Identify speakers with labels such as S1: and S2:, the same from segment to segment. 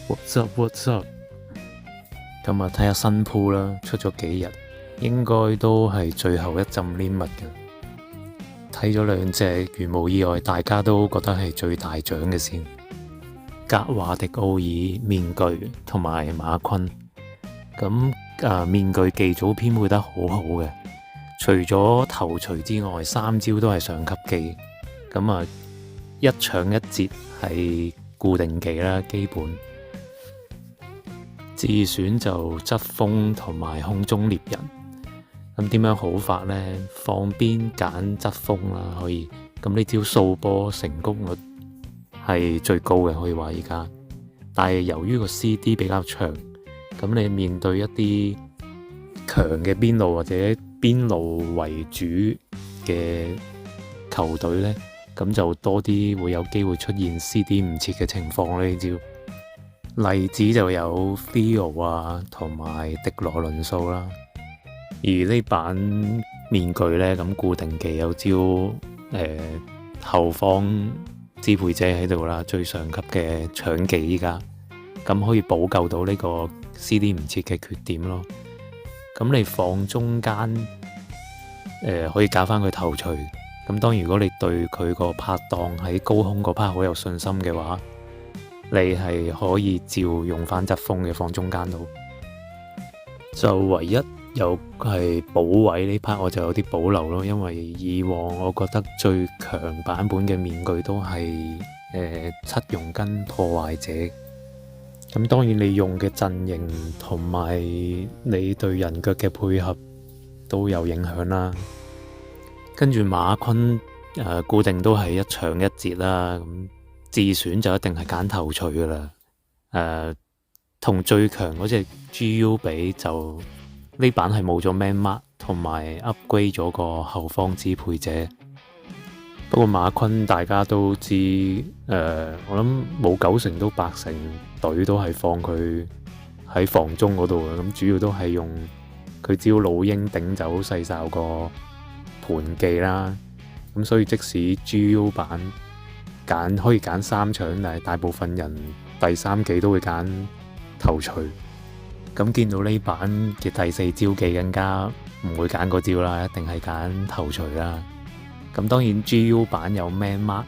S1: What's up? What's up？咁啊，睇下新鋪啦，出咗幾日，應該都係最後一陣黏物嘅。睇咗兩隻，如無意外，大家都覺得係最大獎嘅先。格華迪奧爾面具同埋馬昆。咁面具技組編配得好好嘅，除咗頭錘之外，三招都係上級技。咁啊，一搶一截係固定技啦，基本。自選就側風同埋空中獵人。咁點樣好法呢？放邊揀側風啦，可以。咁呢招掃波成功率係最高嘅，可以話而家。但係由於個 CD 比較長，咁你面對一啲強嘅邊路或者邊路為主嘅球隊呢，咁就多啲會有機會出現 CD 唔切嘅情況呢招。例子就有 Theo 啊，同埋迪羅倫素啦。而呢版面具呢，咁固定技有招後方支配者喺度啦，最上級嘅搶技依家，咁可以補救到呢個 CD 唔切嘅缺點咯。咁你放中間可以搞翻佢頭錘。咁當然如果你對佢個拍檔喺高空嗰 part 好有信心嘅話，你係可以照用翻側風嘅，放中間度。就唯一有係補位呢 part 我就有啲保留咯，因為以往我覺得最強版本嘅面具都係七用跟破壞者。咁當然你用嘅陣型同埋你對人腳嘅配合都有影響啦。跟住馬昆固定都係一搶一截啦。咁自選就一定係揀頭錘噶啦。同最強嗰隻 GU 比就呢版係冇咗 Man Mark 同埋 upgrade 咗個後方支配者。不過馬昆大家都知，我諗冇90%都80%隊都係放佢喺防中嗰度嘅。咁主要都係用佢招老鷹頂走細哨個盤技啦。咁所以即使 GU 版可以揀三搶，但係大部分人第三技都會揀頭錘。咁見到呢版嘅第四招技更加唔會揀嗰招啦，一定係揀頭錘啦。咁當然 GU 版有 Man Mark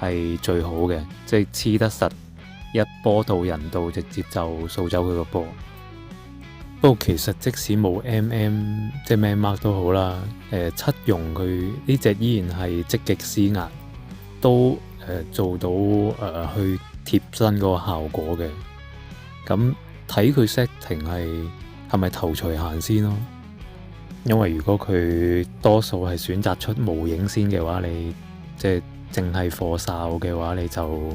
S1: 係最好嘅，即係黐得實，一波到人度直接就掃走佢個波。不過其實即使冇 MM 即係 Man Mark 都好啦，七用佢呢隻依然係積極施壓，都做到去貼身嗰個效果嘅。咁睇佢 setting 係咪頭錘行先咯？因為如果佢多數係選擇出無影先嘅話，你即係淨係火哨嘅話，你就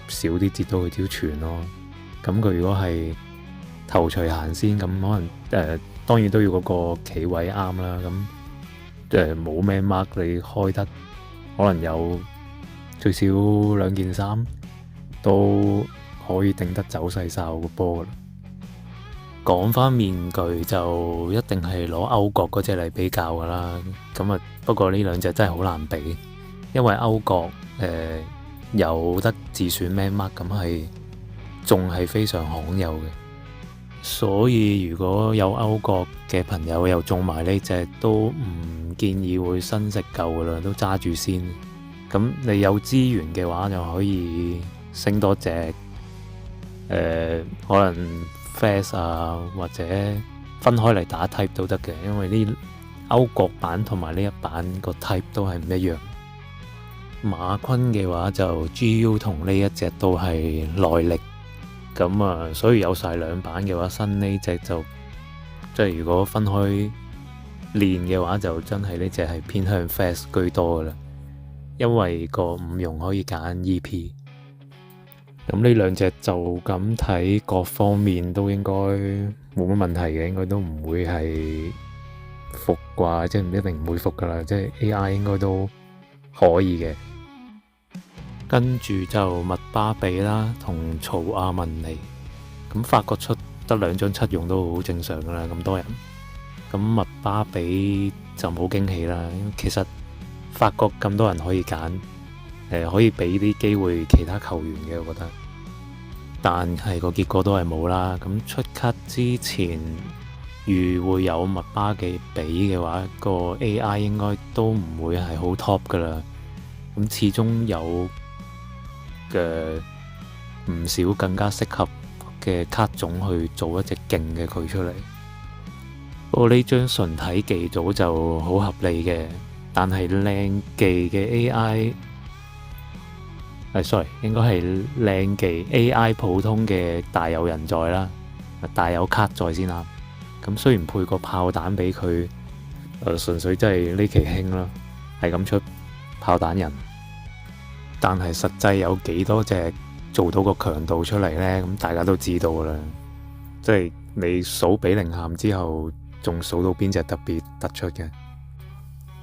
S1: 少啲接到佢條傳咯。咁佢如果係頭錘行先，咁可能當然都要嗰個企位啱啦。咁冇咩 mark 你開得可能有最少2件衫都可以頂得走細哨個波啦。講翻面具就一定係攞歐國嗰隻嚟比較噶啦。咁不過呢兩隻真係好難比，因為歐國有得自選 Man Mark 咁係仲係非常罕有嘅。所以如果有歐國嘅朋友又中埋呢隻，都唔建議會新食舊噶啦，都揸住先。咁你有資源嘅話就可以升多隻可能 Fast 啊，或者分開嚟打 type 都得嘅，因為呢歐國版同埋呢一版個 type 都係唔一樣。馬昆嘅話就 GU 同呢一隻都係耐力，咁所以有晒兩版嘅話，新呢隻就即係如果分開練嘅話，就真係呢隻係偏向 Fast 居多噶啦，因為個5用可以揀 EP。咁呢兩隻就咁睇，各方面都應該冇乜問題嘅，應該都唔會係服啩，即係唔一定唔會服噶啦，即係 AI 應該都可以嘅。跟住就麥巴比啦，同曹亞文尼。咁法國出得2張7用都好正常噶啦，咁多人。咁麥巴比就冇驚喜啦，因為其實法國咁多人可以揀。可以俾啲機會其他球員嘅，我覺得。但係個結果都係冇啦。咁出卡之前如會有密巴記比嘅話，個 AI 應該都唔會係好 top 噶啦。咁始終有嘅唔少更加適合嘅卡種去做一隻勁嘅佢出嚟。不過呢張純體技組就好合理嘅，但係靚技嘅 AI，應該係靚技 AI 普通嘅大有人在啦，大有卡在先啦。咁雖然配個炮彈俾佢，純粹真係呢期興啦，係咁出炮彈人，但係實際有幾多隻做到個強度出嚟呢？咁大家都知道啦，即係你數比靈喊之後，仲數到邊隻特別突出嘅？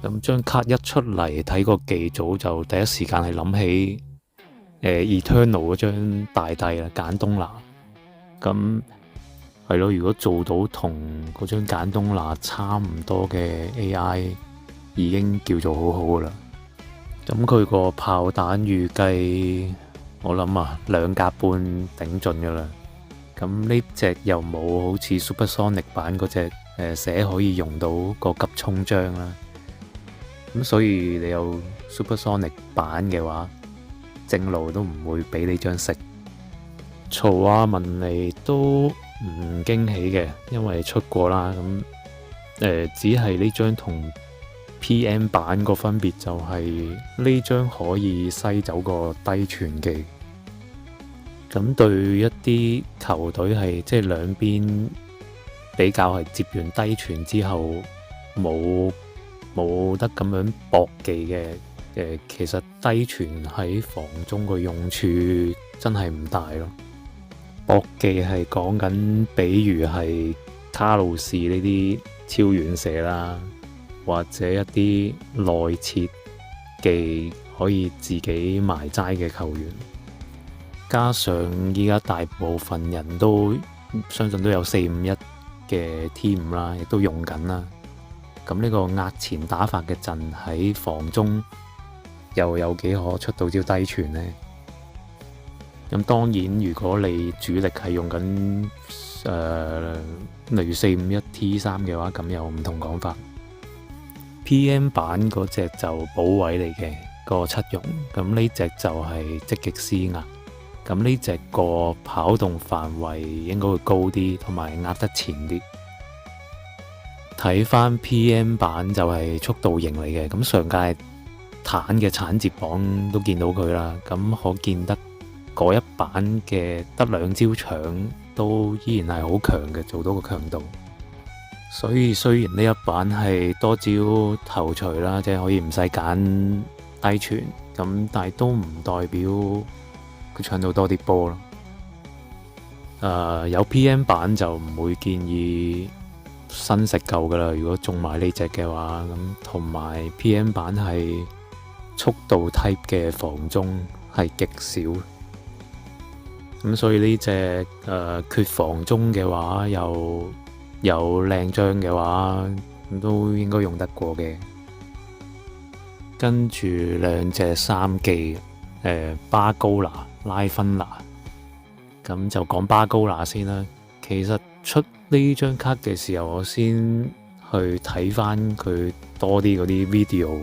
S1: 咁張卡一出嚟睇個技組，就第一時間係諗起Eternal 嗰張大帝啦，簡東拿。咁係咯，如果做到同嗰張簡東拿差唔多嘅 AI，已經叫做好好噶啦。咁佢個炮彈預計我諗2格半頂盡噶啦。咁呢隻又冇好似 Supersonic 版嗰隻寫可以用到個急衝章啦。咁所以你有 Supersonic 版嘅話，正路都唔會俾你張食。曹亞文尼都唔驚喜嘅，因為出過啦。咁只係呢張同 PM 版個分別就係呢張可以篩走個低傳技。咁對一啲球隊係即係兩邊比較係接完低傳之後冇得咁樣搏技嘅，其實低傳喺防中個用處真係唔大咯。搏技係講緊，比如係卡路士呢啲超遠射啦，或者一啲內切技可以自己埋齋嘅球員。加上依家大部分人都相信都有4-5-1嘅 T5啦，亦都用緊啦。咁呢個壓前打法嘅陣喺防中又有幾可出到招低傳呢？咁當然，如果你主力係用緊例如4-5-1 T3嘅話，咁有唔同講法。PM 版嗰隻就補位嚟嘅，個七容。咁呢隻就係積極施壓。咁呢隻個跑動範圍應該會高啲，同埋壓得前啲。睇翻 PM 版就係速度型嚟嘅，咁上屆坦嘅鏟接榜都見到佢啦。咁可見得嗰一版嘅得2招搶都依然係好強嘅，做到個強度。所以雖然呢一版係多招頭錘啦，即係可以唔使揀低傳，咁但係都唔代表佢搶到多啲波咯。有 PM 版就唔會建議新食舊噶啦。如果中埋呢隻嘅話，咁同埋 PM 版係速度 type 嘅防中係極少，咁所以呢隻缺防中嘅話，又有靚張嘅話，咁都應該用得過嘅。跟住2隻3技，巴高拿、拉芬拿，咁就講巴高拿先啦。其實出呢張卡嘅時候，我先去睇翻佢多啲嗰啲 video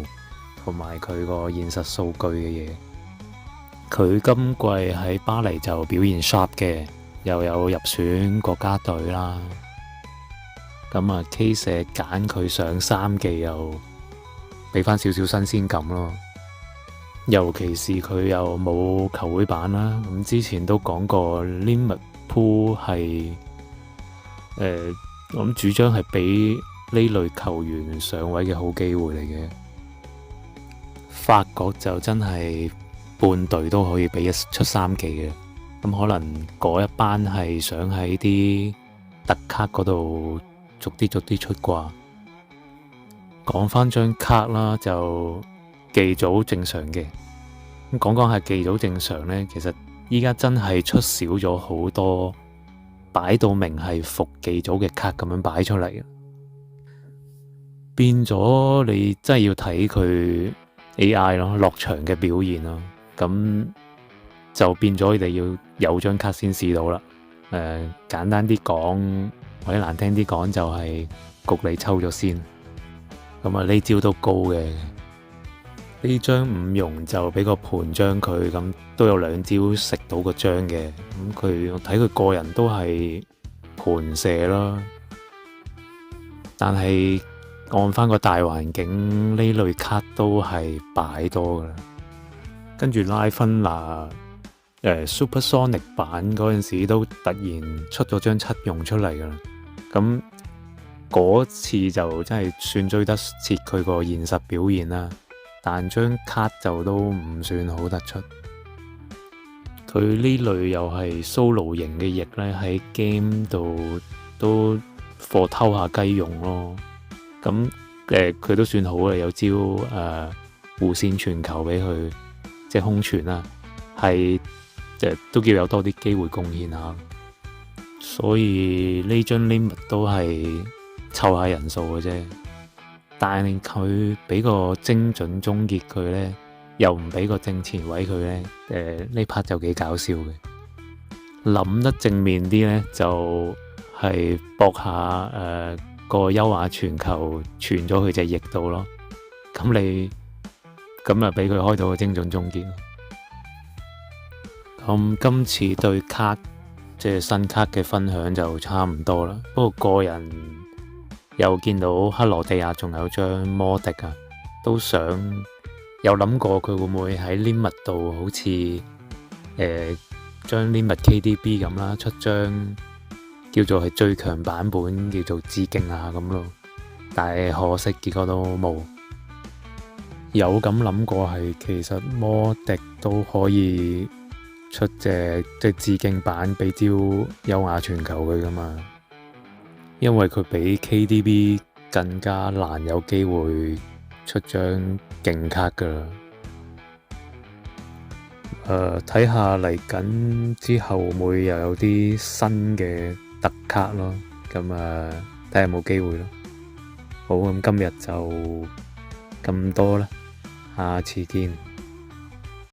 S1: 同埋佢個現實數據嘅嘢。佢今季喺巴黎就表現 sharp 嘅，又有入選國家隊啦。咁啊，K 社揀佢上3技又俾翻少少新鮮感咯。尤其是佢又冇球會版啦。咁之前都講過 Liverpool 係我諗主張係俾呢類球員上位嘅好機會嚟嘅。法國就真係半隊都可以俾出3技嘅。咁可能嗰一班係想喺啲特卡嗰度逐啲出啩。講翻張卡啦，就技組正常嘅。咁講下技組正常呢，其實依家真係出少咗好多擺到明係服技組嘅卡咁樣擺出嚟，變咗你真係要睇佢 AI 咯，落場嘅表現咯。咁就變咗你哋要有張卡先試到啦。簡單啲講，或者難聽啲講，就係焗你抽咗先。咁啊，呢招都高嘅。呢張五容就俾個盤將佢，咁都有兩招食到個將嘅。咁我睇佢個人都係盤射咯。但係按翻個大環境，呢類卡都係擺多噶啦。跟住拉芬娜Supersonic 版嗰陣時都突然出咗張七容出嚟噶啦。咁嗰次就真係算追得切佢個現實表現啦。但張卡就都唔算好突出。佢呢類又係 solo 型嘅翼咧，喺 game 度都貨偷下雞用咯。咁佢都算好嘅，有招護線傳球俾佢，即係空傳啦，係都叫有多啲機會貢獻下。所以呢張 limit 都係湊下人數嘅啫。但係佢俾個精準終結佢咧，又唔俾個正前位佢咧，呢 part 就幾搞笑嘅。諗得正面啲咧，就係搏下個優雅傳球傳咗佢隻翼度咯。咁啊俾佢開到個精準終結。咁今次對卡即係新卡嘅分享就差唔多啦。不過個人又見到克羅地亞仲有張摩迪啊，都想有諗過佢會唔會喺 limit 度好似將 limit KDB 咁啦，出張叫做係最強版本，叫做致敬啊咁咯。但係可惜結果都冇。有咁諗過係其實摩迪都可以出隻即係致敬版俾招優雅傳球佢噶嘛。因為佢比 KDB 更加難有機會出張勁卡噶啦。睇下嚟緊之後會唔會又有啲新嘅特卡咯。咁睇下有冇機會咯。好，咁今日就咁多啦，下次見。